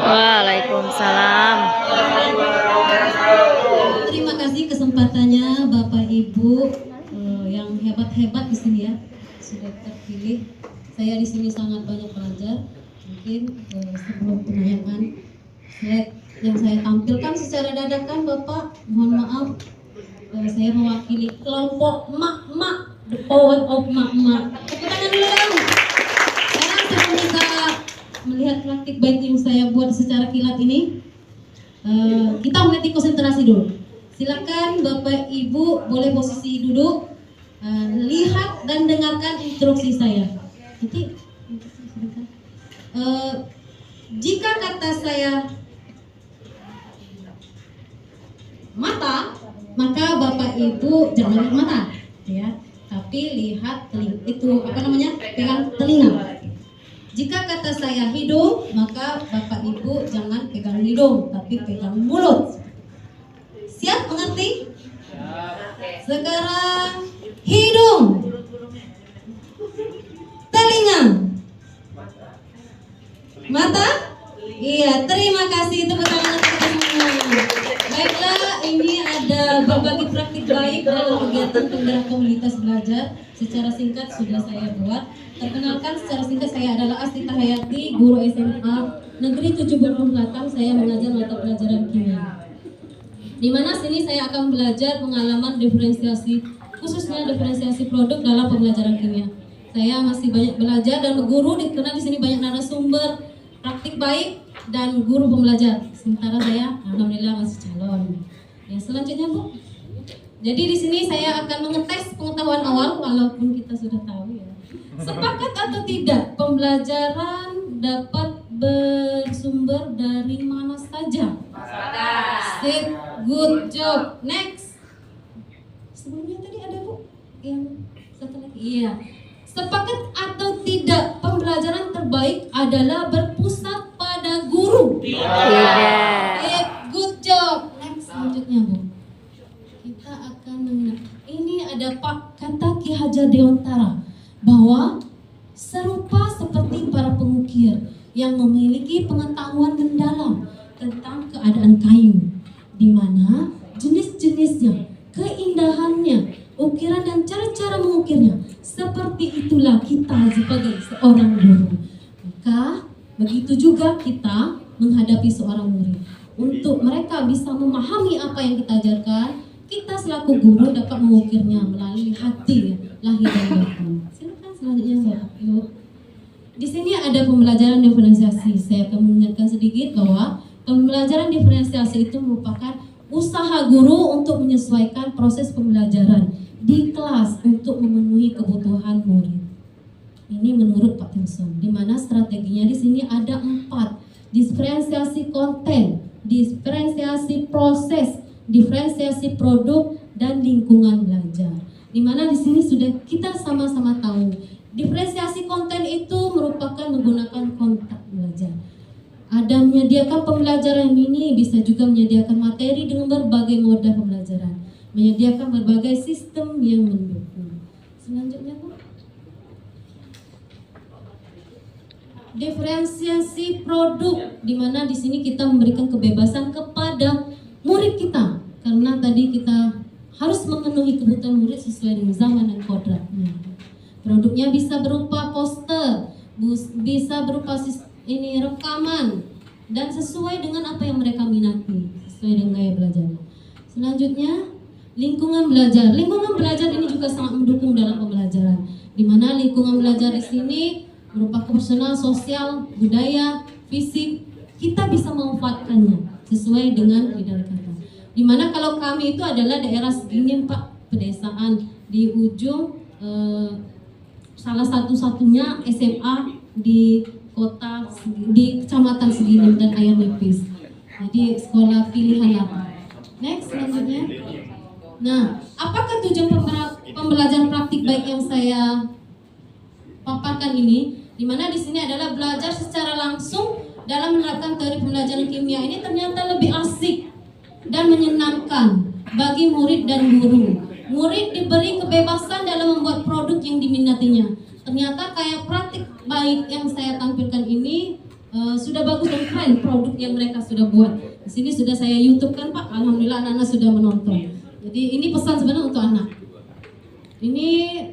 Waalaikumsalam. Terima kasih kesempatannya Bapak Ibu yang hebat-hebat di sini ya, sudah terpilih. Saya di sini sangat banyak belajar. Mungkin sebelum penanyakan slide yang saya tampilkan secara dadakan, Bapak, mohon maaf, saya mewakili kelompok mak-mak, the power of mak-mak. Tepuk tangan dulu dong. Sekarang sebelum kita melihat praktik baik yang saya buat secara kilat ini, kita melatih konsentrasi dulu. Silakan Bapak Ibu boleh posisi duduk, lihat dan dengarkan instruksi saya. Nanti, jika kata saya mata, maka Bapak Ibu jangan lihat mata, ya, tapi lihat telinga. Itu apa namanya? Pegang telinga. Jika kata saya hidung, maka Bapak Ibu jangan pegang hidung, tapi pegang mulut. Siap mengerti? Sekarang hidung, telinga, mata. Iya, terima kasih, tepuk tangan untuk kita semua. Baiklah, ini ada berbagai praktik baik dalam kegiatan penggerak komunitas belajar. Secara singkat sudah saya buat. Perkenalkan, secara singkat, saya adalah Astita Hayati, guru SMA Negeri 7 Bandung Selatan. Saya mengajar mata pelajaran kimia. Di mana sini saya akan belajar pengalaman diferensiasi, khususnya diferensiasi produk dalam pembelajaran kimia. Saya masih banyak belajar dan berguru karena di sini banyak narasumber praktik baik dan guru pembelajar. Sementara saya alhamdulillah masih calon. Ya, selanjutnya Bu. Jadi di sini saya akan mengetes pengetahuan awal walaupun kita sudah tahu ya. Sepakat atau tidak pembelajaran dapat bersumber dari mana saja? Sip, good job. Next. Sebelumnya tadi ada Bu yang satu lagi. Iya. Sepakat atau tidak pembelajaran terbaik adalah berpusat pada guru? Tidak. Sip, good job. Next, selanjutnya Bu. Kita akan mengenal. Ini ada Pak kata Ki Hajar Dewantara bahwa serupa seperti para pengukir yang memiliki pengetahuan mendalam tentang keadaan kayu, di mana jenis-jenisnya, keindahannya, ukiran dan cara-cara mengukirnya, seperti itulah kita sebagai seorang guru. Maka begitu juga kita menghadapi seorang murid. Untuk mereka bisa memahami apa yang kita ajarkan, kita selaku guru dapat mengukirnya melalui hati, lahir dan batin. Silakan selanjutnya Bapak Ibu. Di sini ada pembelajaran diferensiasi. Saya akan mengingatkan sedikit bahwa pembelajaran diferensiasi itu merupakan usaha guru untuk menyesuaikan proses pembelajaran di kelas untuk memenuhi kebutuhan murid. Ini menurut Pak Timson, di mana strateginya di sini ada 4: diferensiasi konten, diferensiasi proses, diferensiasi produk, dan lingkungan belajar. Di mana di sini sudah kita sama-sama tahu, diferensiasi konten itu merupakan menggunakan kontak belajar. Ada menyediakan pembelajaran ini, bisa juga menyediakan materi dengan berbagai moda pembelajaran, menyediakan berbagai sistem yang mendukung. Selanjutnya Bu. Diferensiasi produk, di mana di sini kita memberikan kebebasan kepada murid kita, karena tadi kita harus memenuhi kebutuhan murid sesuai dengan zaman dan kodratnya. Produknya bisa berupa poster, bisa berupa rekaman, dan sesuai dengan apa yang mereka minati, sesuai dengan gaya belajarnya. Selanjutnya, lingkungan belajar. Lingkungan belajar ini juga sangat mendukung dalam pembelajaran, di mana lingkungan belajar di sini berupa personal, sosial, budaya, fisik. Kita bisa memanfaatkannya sesuai dengan bidang kata. Di mana kalau kami itu adalah daerah Seginin Pak, pedesaan di ujung salah satu-satunya SMA di kota, di kecamatan Seginin dan Air Nipis. Jadi sekolah pilihan lah. Next, selanjutnya. Nah, apakah tujuan pembelajaran praktik baik yang saya paparkan ini? Di mana di sini adalah belajar secara langsung dalam menerapkan teori pembelajaran kimia ini ternyata lebih asik dan menyenangkan bagi murid dan guru. Murid diberi kebebasan dalam membuat produk yang diminatinya. Ternyata kayak praktik baik yang saya tampilkan ini sudah bagus dan keren produk yang mereka sudah buat. Di sini sudah saya YouTube kan Pak, alhamdulillah anak-anak sudah menonton. Jadi ini pesan sebenarnya untuk anak. Ini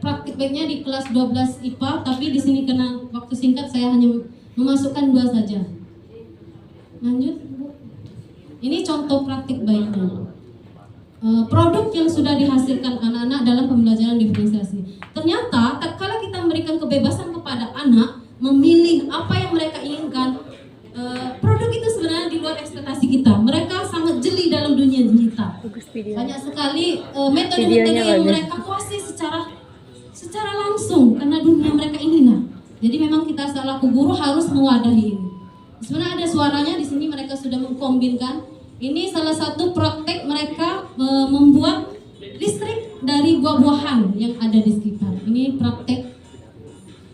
praktik baiknya di kelas 12 IPA, tapi di sini kena waktu singkat saya hanya memasukkan 2 saja. Lanjut, Bu. Ini contoh praktik baiknya. Produk yang sudah dihasilkan anak-anak dalam pembelajaran diferensiasi. Ternyata tatkala kita memberikan kebebasan kepada anak memilih apa yang mereka inginkan, produk itu sebenarnya di luar ekspektasi kita. Mereka sangat jeli dalam dunia digital. Banyak sekali metode-metode yang mereka kuasai secara langsung karena dunia mereka inilah. Jadi memang kita selaku guru harus mewadahi ini. Sebenarnya ada suaranya di sini, mereka sudah mengkombinkan. Ini salah satu praktek mereka membuat listrik dari buah-buahan yang ada di sekitar. Ini praktek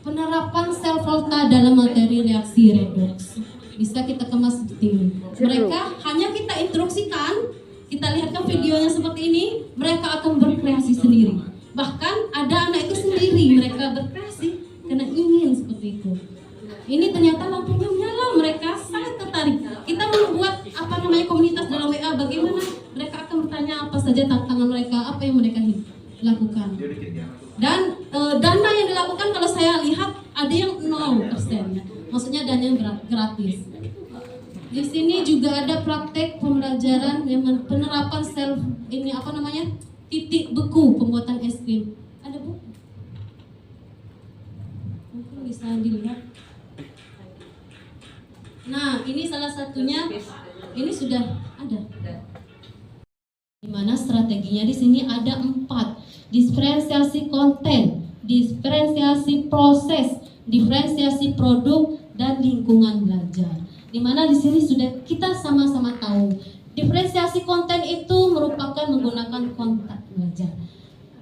penerapan sel volta dalam materi reaksi redoks. Bisa kita kemas seperti ini. Mereka hanya kita instruksikan, kita lihatkan videonya seperti ini, mereka akan berkreasi sendiri. Bahkan ada anak itu sendiri mereka berkreasi karena ingin seperti itu. Ini ternyata lampunya menyala, mereka sangat tertarik. Kita membuat komunitas dalam WA, bagaimana mereka akan bertanya apa saja tantangan mereka, apa yang mereka lakukan. Dan dana yang dilakukan kalau saya lihat ada yang 0%, maksudnya dana yang gratis. Di sini juga ada praktek pembelajaran yang penerapan self ini titik beku pembuatan es krim. Ada Bu? Mungkin bisa dilihat. Nah, ini salah satunya, ini sudah ada. Dimana strateginya di sini ada 4: diferensiasi konten, diferensiasi proses, diferensiasi produk, dan lingkungan belajar. Dimana di sini sudah kita sama-sama tahu, diferensiasi konten itu merupakan menggunakan kontak belajar.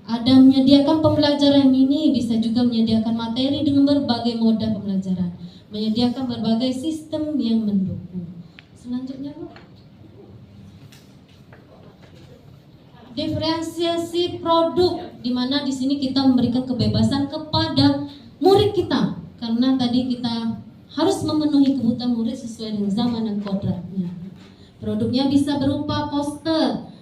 Ada menyediakan pembelajaran ini, bisa juga menyediakan materi dengan berbagai moda pembelajaran, menyediakan berbagai sistem yang mendukung. Selanjutnya Bu. Diferensiasi produk, di mana di sini kita memberikan kebebasan kepada murid kita, karena tadi kita harus memenuhi kebutuhan murid sesuai dengan zaman dan kodratnya. Produknya bisa berupa poster,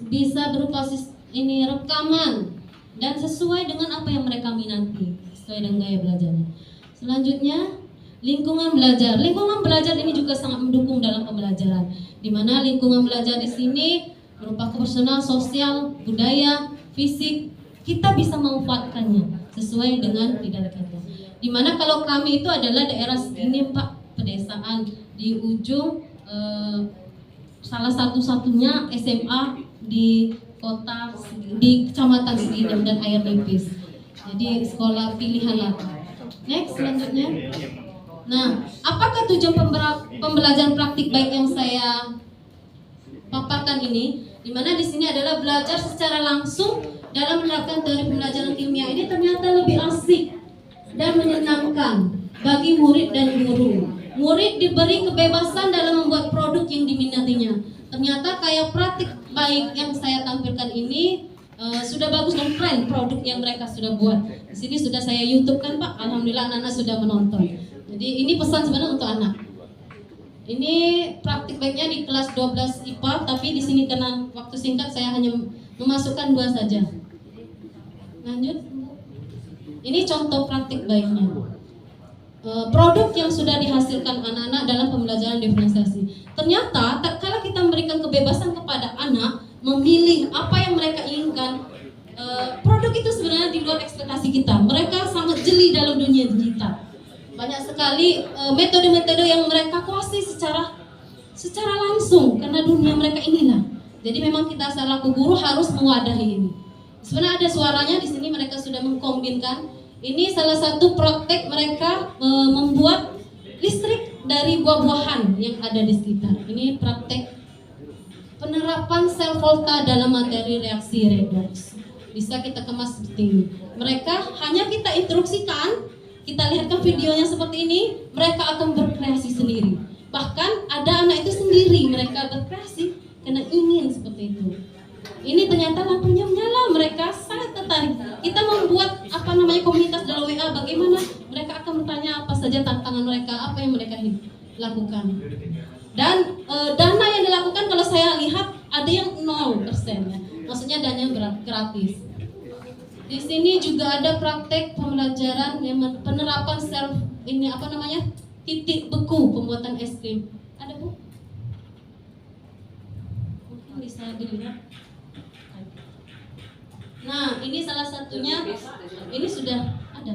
bisa berupa rekaman, dan sesuai dengan apa yang mereka minati, sesuai dengan gaya belajarnya. Selanjutnya, lingkungan belajar. Lingkungan belajar ini juga sangat mendukung dalam pembelajaran, di mana lingkungan belajar di sini berupa personal, sosial, budaya, fisik. Kita bisa memanfaatkannya sesuai dengan lidah kita. Di mana kalau kami itu adalah daerah segini Pak, pedesaan di ujung salah satu-satunya SMA di kota, di kecamatan Segidang dan Air Nipis. Jadi sekolah pilihan lah. Next, selanjutnya. Nah, apakah tujuan pembelajaran praktik baik yang saya paparkan ini? Dimana di sini adalah belajar secara langsung dalam menerapkan teori pembelajaran ilmiah ini ternyata lebih asik dan menyenangkan bagi murid dan guru. Murid diberi kebebasan dalam membuat produk yang diminatinya. Ternyata kayak praktik baik yang saya tampilkan ini sudah bagus dan keren produk yang mereka sudah buat. Di sini sudah saya YouTube kan Pak, alhamdulillah anak-anak sudah menonton. Jadi ini pesan sebenarnya untuk anak. Ini praktik baiknya di kelas 12 IPA, tapi di sini karena waktu singkat saya hanya memasukkan 2 saja. Lanjut. Ini contoh praktik baiknya. Produk yang sudah dihasilkan anak-anak dalam pembelajaran diferensiasi. Ternyata tatkala kita memberikan kebebasan kepada anak memilih apa yang mereka inginkan, produk itu sebenarnya di luar ekspektasi kita. Mereka sangat jeli dalam dunia digital. Banyak sekali metode-metode yang mereka kuasai secara langsung karena dunia mereka inilah. Jadi memang kita selaku guru harus mewadahi ini. Sebenarnya ada suaranya di sini, mereka sudah mengkombinkan. Ini salah satu praktek mereka membuat listrik dari buah-buahan yang ada di sekitar. Ini praktek penerapan sel volta dalam materi reaksi redoks. Bisa kita kemas seperti ini. Mereka hanya kita instruksikan, kita lihatkan videonya seperti ini, mereka akan berkreasi sendiri. Bahkan ada anak itu sendiri mereka berkreasi karena ingin seperti itu. Ini ternyata lampunya menyala, mereka sangat tertarik. Kita membuat komunitas dalam WA, bagaimana mereka akan bertanya apa saja tantangan mereka, apa yang mereka lakukan. Dan dana yang dilakukan kalau saya lihat ada yang 0% ya. Maksudnya dana gratis. Di sini juga ada praktek pembelajaran yang penerapan titik beku pembuatan es krim. Ada Bu? Mungkin bisa dilihat. Nah, ini salah satunya. Ini sudah ada.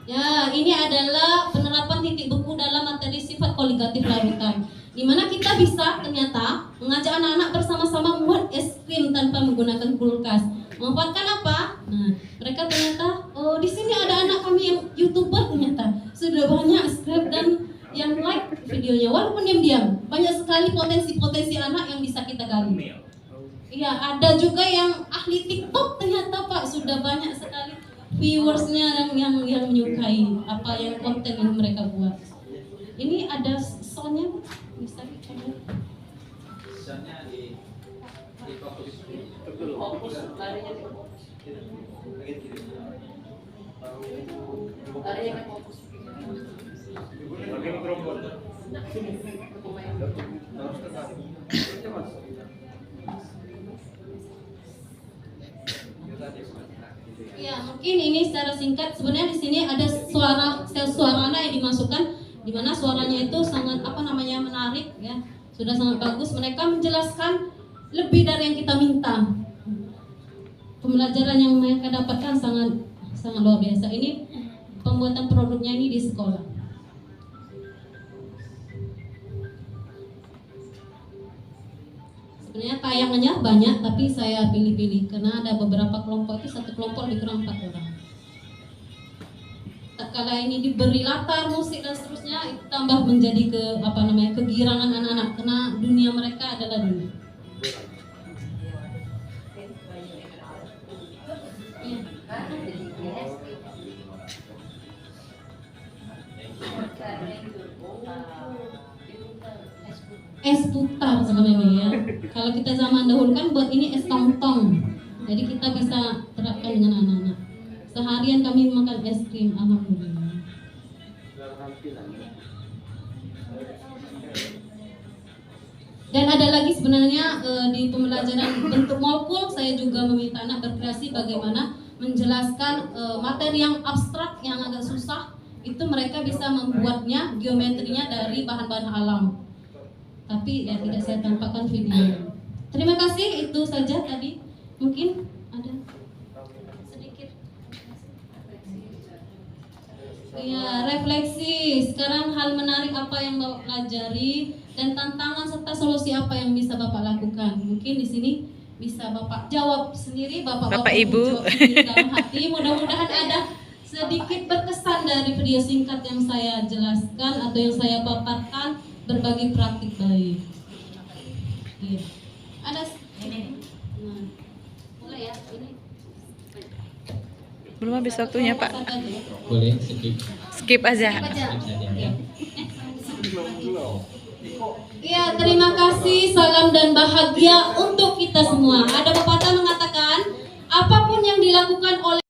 Ya, ini adalah penerapan titik beku dalam materi sifat koligatif larutan, di mana kita bisa ternyata mengajak anak-anak bersama-sama membuat es krim tanpa menggunakan kulkas. Memanfaatkan apa? Nah, mereka ternyata, oh di sini ada anak kami yang YouTuber ternyata sudah banyak subscribe dan yang like videonya, walaupun diam-diam. Banyak sekali potensi-potensi anak yang bisa kita gali. Iya, ada juga yang ahli TikTok ternyata Pak, sudah banyak sekali viewersnya yang menyukai apa yang konten yang mereka buat. Ini ada soundnya, bisa dicoba. Soundnya di fokus larinya di fokus. Larinya ke fokus. Pakai mikrofon. Ya, mungkin ini secara singkat. Sebenarnya di sini ada suara anak yang dimasukkan, di mana suaranya itu sangat menarik ya. Sudah sangat bagus. Mereka menjelaskan lebih dari yang kita minta. Pembelajaran yang mereka dapatkan sangat luar biasa. Ini pembuatan produknya ini di sekolah. Sebenarnya tayangannya banyak, tapi saya pilih-pilih karena ada beberapa kelompok itu, satu kelompok lebih kurang 4 orang. Tak kala ini diberi latar musik dan seterusnya, itu tambah menjadi kegirangan anak-anak karena dunia mereka adalah dunia. Es putar sebenarnya ya. Kalau kita zaman dahulu kan buat ini es tong-tong. Jadi kita bisa terapkan dengan anak-anak. Seharian kami makan es krim, alhamdulillah. Dan ada lagi sebenarnya di pembelajaran bentuk molekul, saya juga meminta anak berkreasi bagaimana menjelaskan materi yang abstrak, yang agak susah. Itu mereka bisa membuatnya geometrinya dari bahan-bahan alam. Tapi ya tidak saya tampakkan video. Terima kasih, itu saja tadi. Mungkin ada sedikit. Ya, refleksi. Sekarang hal menarik apa yang Bapak pelajari dan tantangan serta solusi apa yang bisa Bapak lakukan. Mungkin di sini bisa Bapak jawab sendiri, Bapak Ibu. jawab sendiri dalam hati. Mudah-mudahan ada sedikit berkesan dari video singkat yang saya jelaskan atau yang saya paparkan. Berbagi praktik baik. Iya. Ada ini. Nah, mulai ya ini. Belum habis waktunya Pak. Boleh skip. Skip aja. Skip aja. Ya. Iya, terima kasih. Salam dan bahagia untuk kita semua. Ada pepatah mengatakan, apapun yang dilakukan oleh